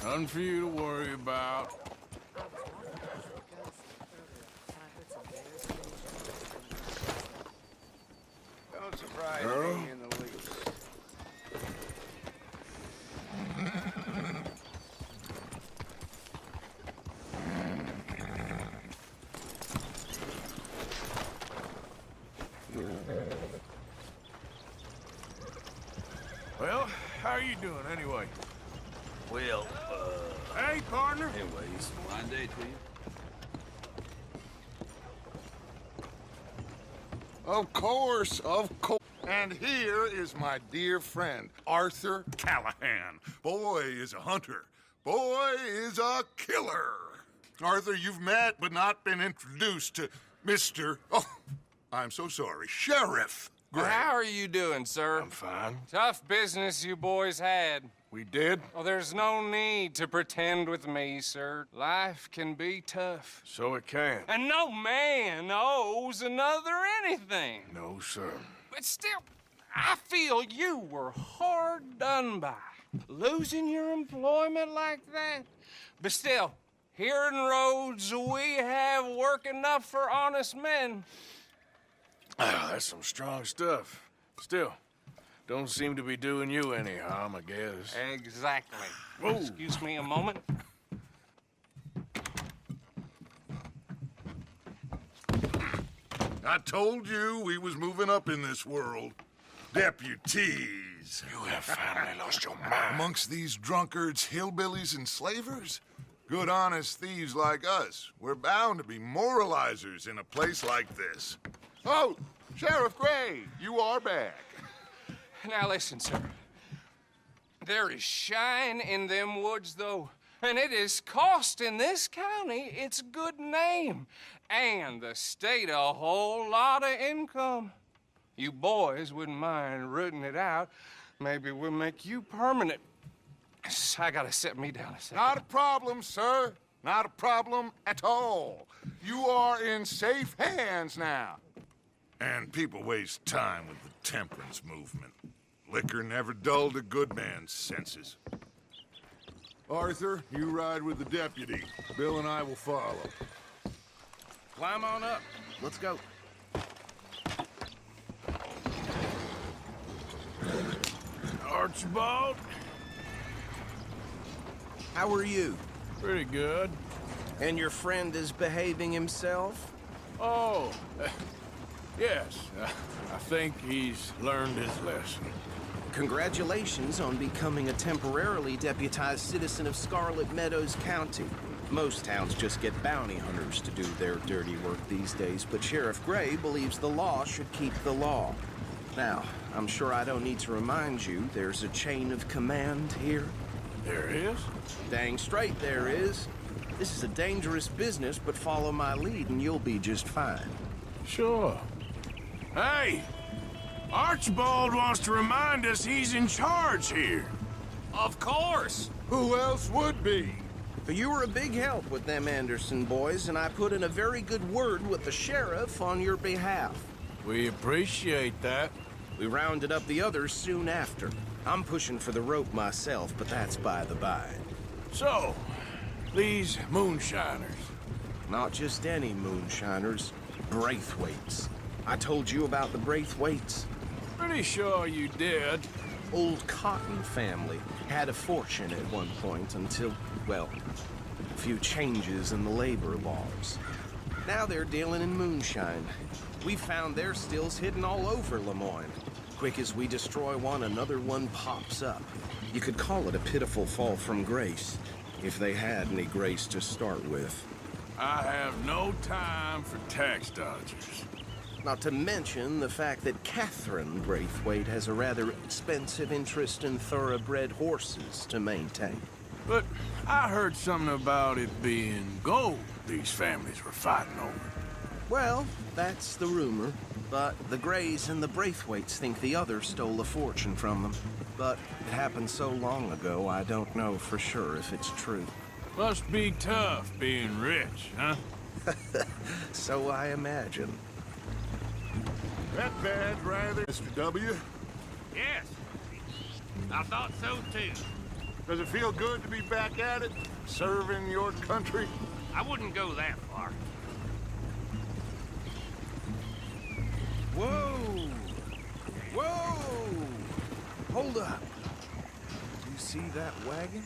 Nothing for you to worry about. Don't surprise me in the least. Well, how are you doing anyway? Well, Hey, partner. anyways, fine day to you. Of course, of course. And here is my dear friend, Arthur Callahan. Boy is a hunter. Boy is a killer. Arthur, you've met but not been introduced to Mr. Oh, I'm so sorry, Sheriff Gray. How are you doing, sir? I'm fine. Tough business you boys had. We did? Well, there's no need to pretend with me, sir. Life can be tough. So it can. And no man owes another anything. No, sir. But still, I feel you were hard done by. Losing your employment like that. But still, here in Rhodes, we have work enough for honest men. Ah, that's some strong stuff. Still, don't seem to be doing you any harm, I guess. Exactly. Whoa. Excuse me a moment. I told you we was moving up in this world. Deputies. You have finally lost your mind. Amongst these drunkards, hillbillies, and slavers? Good honest thieves like us. We're bound to be moralizers in a place like this. Oh, Sheriff Gray, you are back. Now listen, sir. There is shine in them woods, though, and it is costing this county its good name and the state a whole lot of income. You boys wouldn't mind rooting it out. Maybe we'll make you permanent. I gotta set me down a second. Not a problem, sir. Not a problem at all. You are in safe hands now. And people waste time with the temperance movement. Liquor never dulled a good man's senses. Arthur, you ride with the deputy. Bill and I will follow. Climb on up. Let's go. Archibald? How are you? Pretty good. And your friend is behaving himself? Oh, yes. I think he's learned his lesson. Congratulations on becoming a temporarily deputized citizen of Scarlet Meadows County. Most towns just get bounty hunters to do their dirty work these days, but Sheriff Gray believes the law should keep the law. Now, I'm sure I don't need to remind you there's a chain of command here. There is? Dang straight there is. This is a dangerous business, but follow my lead and you'll be just fine. Sure. Hey! Archibald wants to remind us he's in charge here. Of course. Who else would be? But you were a big help with them Anderson boys, and I put in a very good word with the sheriff on your behalf. We appreciate that. We rounded up the others soon after. I'm pushing for the rope myself, but that's by the by. So, these moonshiners. Not just any moonshiners, Braithwaites. I told you about the Braithwaites. Pretty sure you did. Old Cotton family had a fortune at one point until, well, a few changes in the labor laws. Now they're dealing in moonshine. We found their stills hidden all over Lemoyne. Quick as we destroy one, another one pops up. You could call it a pitiful fall from grace, if they had any grace to start with. I have no time for tax dodgers. Not to mention the fact that Catherine Braithwaite has a rather expensive interest in thoroughbred horses to maintain. But I heard something about it being gold these families were fighting over. Well, that's the rumor. But the Grays and the Braithwaites think the other stole a fortune from them. But it happened so long ago, I don't know for sure if it's true. Must be tough being rich, huh? So I imagine. That badge rather, Mr. W. Yes. I thought so, too. Does it feel good to be back at it? Serving your country? I wouldn't go that far. Whoa! Whoa! Hold up. You see that wagon?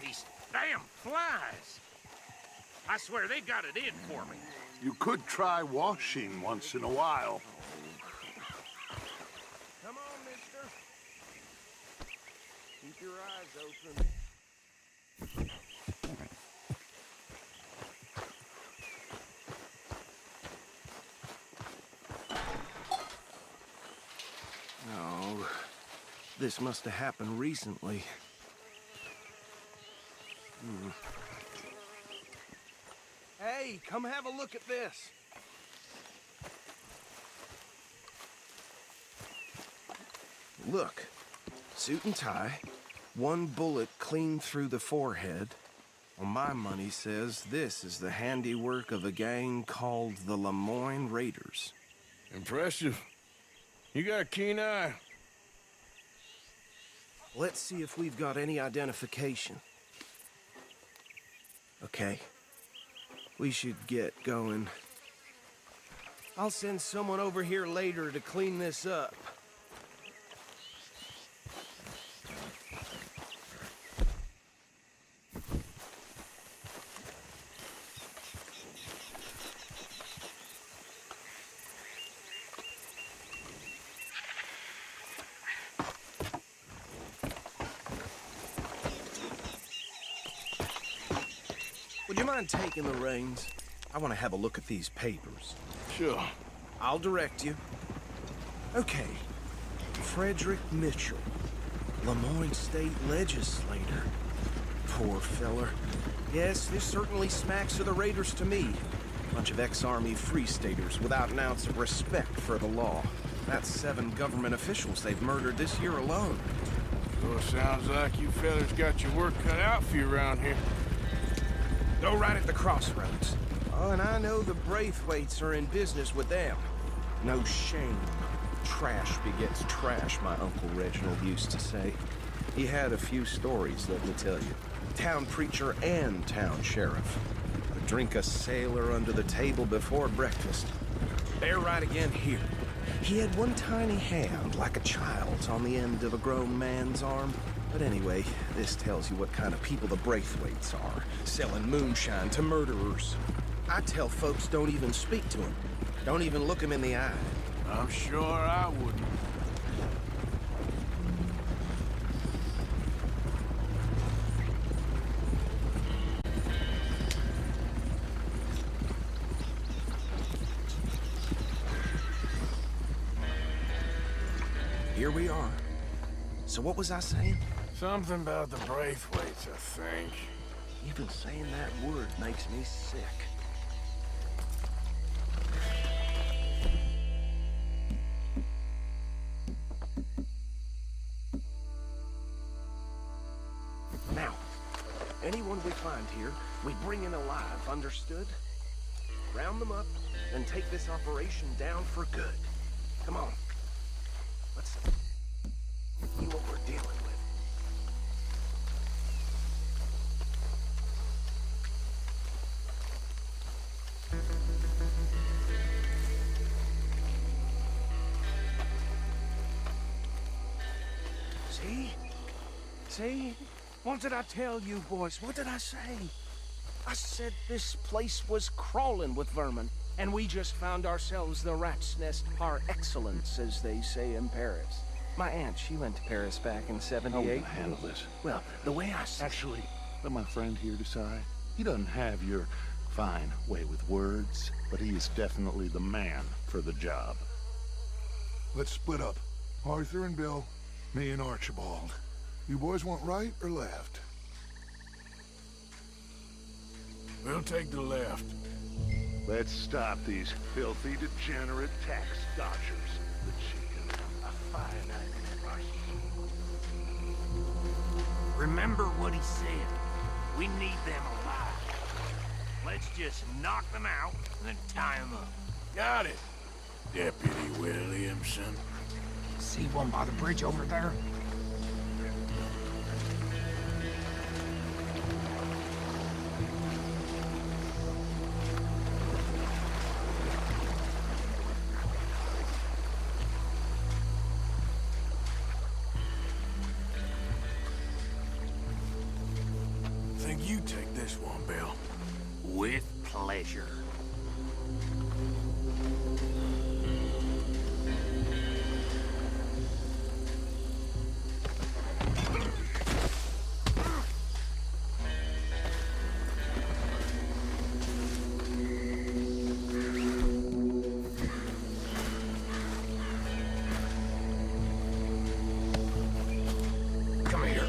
These damn flies. I swear they got it in for me. You could try washing once in a while. Come on, mister. Keep your eyes open. Oh, this must have happened recently. Hey, come have a look at this. Look, suit and tie, one bullet clean through the forehead. Well, my money says this is the handiwork of a gang called the Lemoyne Raiders. Impressive. You got a keen eye. Let's see if we've got any identification. Okay. We should get going. I'll send someone over here later to clean this up. Would you mind taking the reins? I want to have a look at these papers. Sure. I'll direct you. Okay. Frederick Mitchell, Lemoyne State Legislator. Poor feller. Yes, this certainly smacks of the Raiders to me. Bunch of ex-Army Free Staters without an ounce of respect for the law. That's 7 government officials they've murdered this year alone. Well, sounds like you fellas got your work cut out for you around here. Go right at the crossroads. Oh, and I know the Braithwaites are in business with them. No shame. Trash begets trash, my Uncle Reginald used to say. He had a few stories, let me tell you. Town preacher and town sheriff. Would drink a sailor under the table before breakfast. Bear right again here. He had one tiny hand, like a child's, on the end of a grown man's arm. But anyway, this tells you what kind of people the Braithwaites are, selling moonshine to murderers. I tell folks don't even speak to him. Don't even look him in the eye. I'm sure I wouldn't. Here we are. So what was I saying? Something about the Braithwaites, I think. Even saying that word makes me sick. Now, anyone we find here, we bring in alive, understood? Round them up, then take this operation down for good. Come on. Let's see what we're dealing with. See? What did I tell you, boys? What did I say? I said this place was crawling with vermin, and we just found ourselves the rat's nest par excellence, as they say in Paris. My aunt, she went to Paris back in '78. How will I handle this? Well, the way I Actually, let my friend here decide. He doesn't have your fine way with words, but he is definitely the man for the job. Let's split up. Arthur and Bill, me and Archibald. You boys want right or left? We'll take the left. Let's stop these filthy, degenerate tax dodgers. The chicken. A fine night. Remember what he said. We need them alive. Let's just knock them out and then tie them up. Got it, Deputy Williamson. See one by the bridge over there? Think you take this one, Bill. With pleasure. Come here.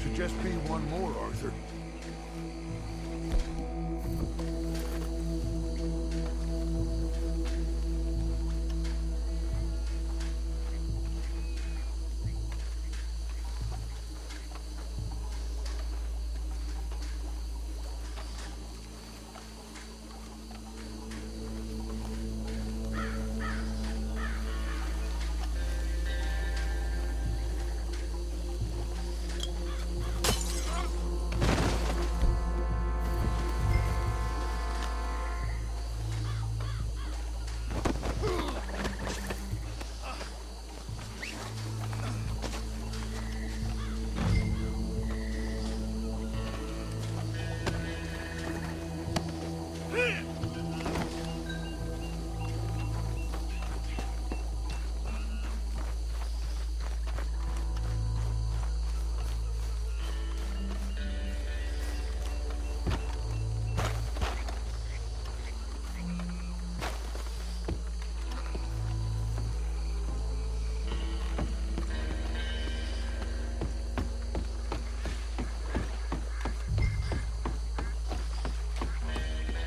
Should just be one more, Arthur.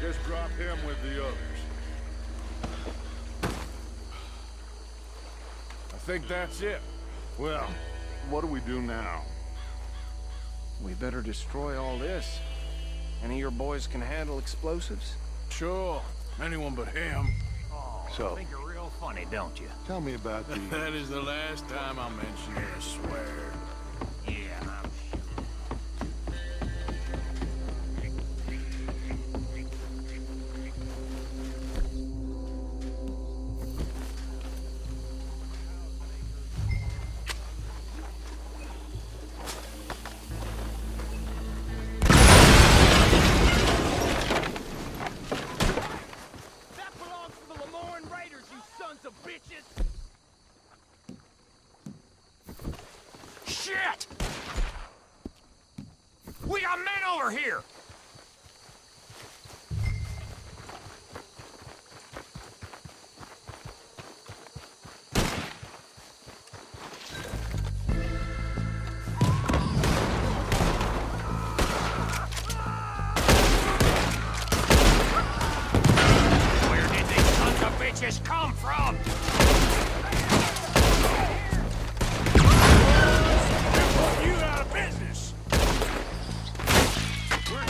Just drop him with the others. I think that's it. Well, what do we do now? We better destroy all this. Any of your boys can handle explosives? Sure. Anyone but him. Oh, So- I think you're real funny, don't you? Tell me about the... That is the last time I'll mention it, I swear. Yeah, I'm sure. That belongs to the Lemoyne Raiders, you sons of bitches! Shit! We got men over here! Where did these sons of bitches come from? You out of business! We're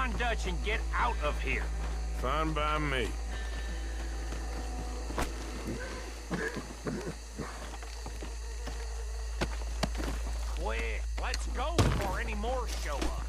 find Dutch and get out of here. Fine by me. Quick, let's go before any more show up.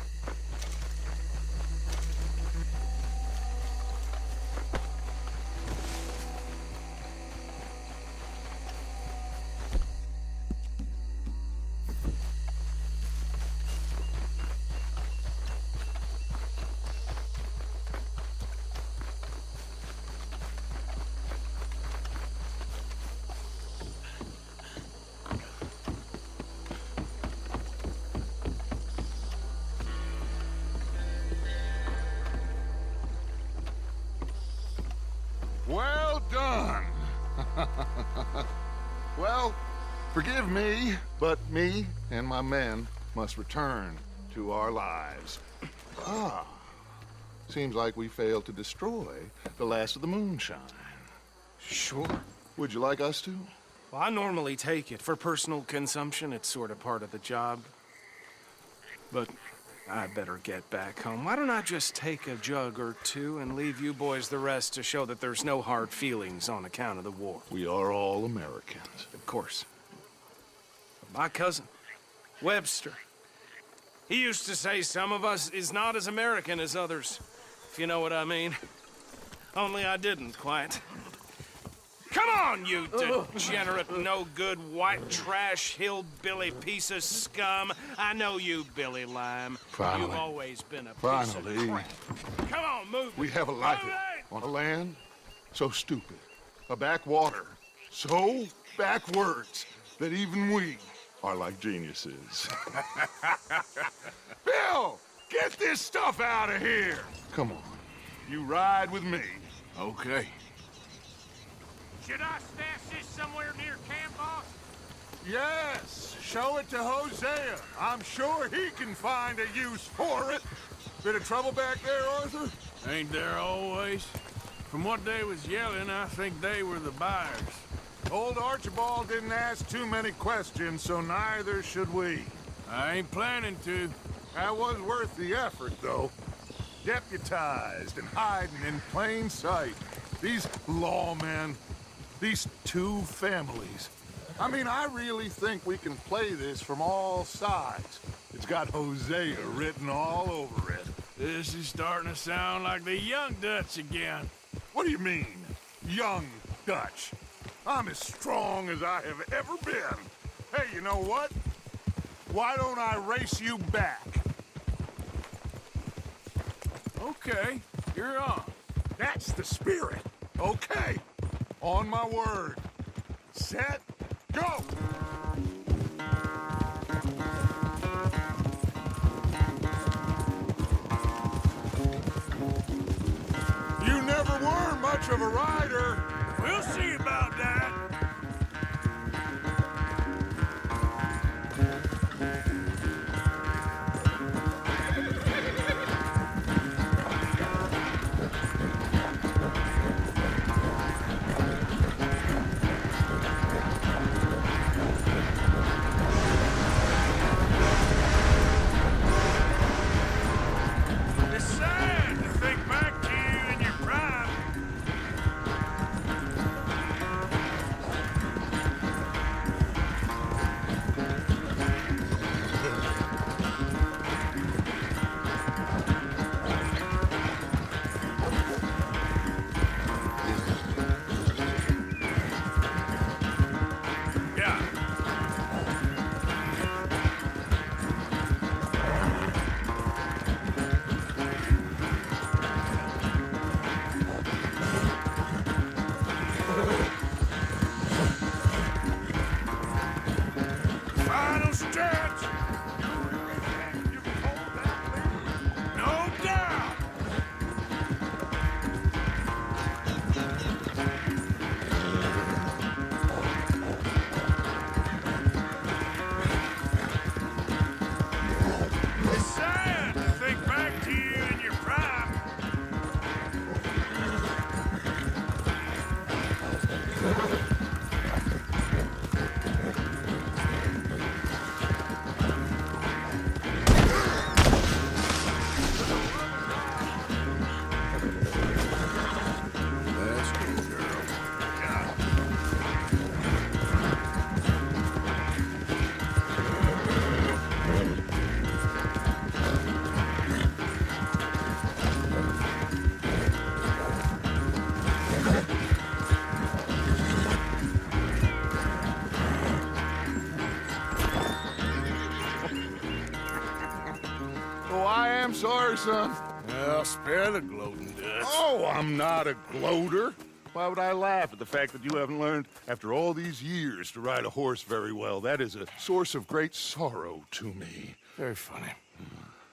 Well done. Well, forgive me, but me and my men must return to our lives. Ah, seems like we failed to destroy the last of the moonshine. Sure. Would you like us to? Well, I normally take it. For personal consumption, it's sort of part of the job. But I better get back home. Why don't I just take a jug or two and leave you boys the rest to show that there's no hard feelings on account of the war? We are all Americans. Of course. My cousin, Webster, he used to say some of us is not as American as others, if you know what I mean. Only I didn't quite. Come on, you degenerate, no-good, white trash, hillbilly piece of scum. I know you, Billy Lime. Finally. You've always been a piece Finally. of crap. Come on, move. We have a life Move it! on a land so stupid, a backwater so backwards that even we are like geniuses. Bill, get this stuff out of here. Come on, you ride with me. Okay. Should I stash this somewhere near camp, boss? Yes, show it to Hosea. I'm sure he can find a use for it. Bit of trouble back there, Arthur? Ain't there always? From what they was yelling, I think they were the buyers. Old Archibald didn't ask too many questions, so neither should we. I ain't planning to. That was worth the effort, though. Deputized and hiding in plain sight. These lawmen, these two families. I mean, I really think we can play this from all sides. It's got Hosea written all over it. This is starting to sound like the young Dutch again. What do you mean, young Dutch? I'm as strong as I have ever been. Hey, you know what? Why don't I race you back? Okay, you're on. That's the spirit. Okay, on my word. Set, go! You never were much of a rider. We'll see about that. It's sad to think back to you in your prime. I'm sorry, son. Well, spare the gloating, Dutch. Oh, I'm not a gloater. Why would I laugh at the fact that you haven't learned, after all these years, to ride a horse very well? That is a source of great sorrow to me. Very funny.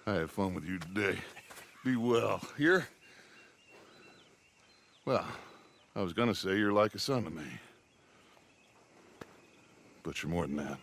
I had fun with you today. Be well. Here? Well, I was gonna say you're like a son to me. But you're more than that.